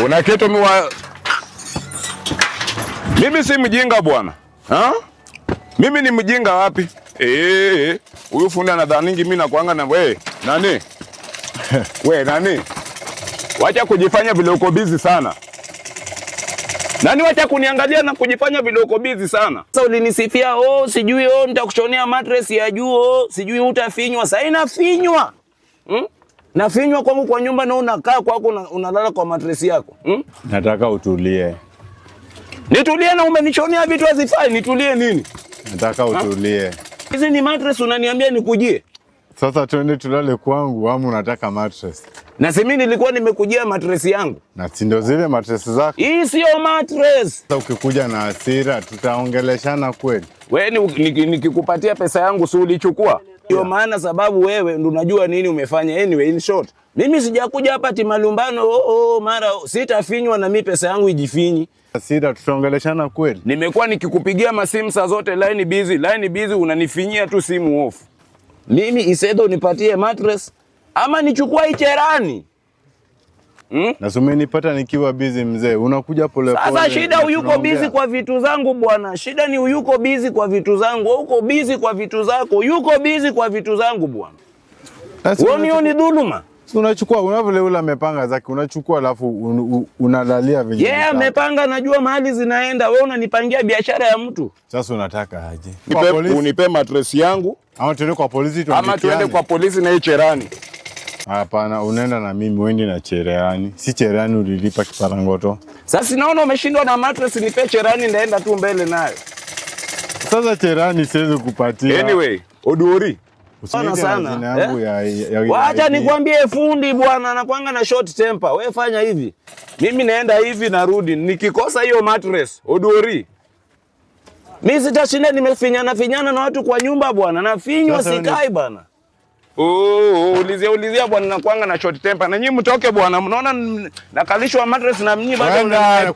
Kuna kitu mimi si mjinga bwana. Mimi ni mjinga wapi? Huyu fundi anadhaningi mimi nakuanga na we nani? We nani? Wacha kujifanya vile uko busy sana. Nani wacha kuniangalia na kujifanya vile uko busy sana. Sasa ulinisifia sijui nitakushonea mattress ya juu sijui utafinywa. Sasa inafinywa. Nafinywa kwangu kwa nyumba na unakaa kwako unalala kwa mattress yako. Nataka utulie. Nitulie na umenishonea vitu hazifai, nitulie nini? Nataka utulie. Hizi ni mattress unaniambia nikujie? Sasa twende tulale kwangu ama unataka mattress? Na si mimi nilikuwa nimekujia mattress yangu. Na si ndio zile mattress zako? Hii sio mattress. Sasa ukikuja na hasira tutaongeleshana kweli. Wewe nikikupatia pesa yangu si ulichukua? Ndio maana sababu wewe ndio unajua nini umefanya. Anyway, in short, mimi sijakuja hapa timalumbano mara sitafinywa na mimi pesa yangu ijifinyi. Hasira tutaongeleshana kweli. Nimekuwa nikikupigia masimu saa zote line busy unanifinyia tu simu off. Mimi isedo unipatie mattress ama nichukua icherani. Na umenipata nikiwa busy mzee. Unakuja pole pole. Sasa shida uyuko busy kwa vitu zangu bwana. Shida ni uyuko busy kwa vitu zangu. Uko busy kwa vitu zako. Yuko busy kwa vitu zangu bwana. Wewe ni dhuluma. Si unachukua unavile ule amepanga zake unachukua alafu unalalia venye. Yeah, amepanga najua mahali zinaenda. Wewe unanipangia biashara ya mtu. Sasa unataka aje? Unipe mattress yangu ama tuende kwa polisi ama tuende kwa polisi na cherani. Hapana, unaenda na mimi uende na cherani. Si cherani ulilipa kiparangoto. Sasa naona umeshindwa na mattress, nipe cherani ndaenda tu mbele nayo. Sasa cherani siwezi kupatia. Anyway, Oduori. Sana. Wacha nikwambie fundi bwana anakuanga na short temper. Wewe fanya hivi. Mimi naenda hivi narudi. Nikikosa hiyo mattress, Oduori. Mimi sitashinda nimefinyana na watu kwa nyumba bwana. Nafinywa sikai bwana. Ulizia bwana nakuanga na short temper. Na nyinyi mtoke bwana. Mnaona nakalishwa mattress na mnyi bado.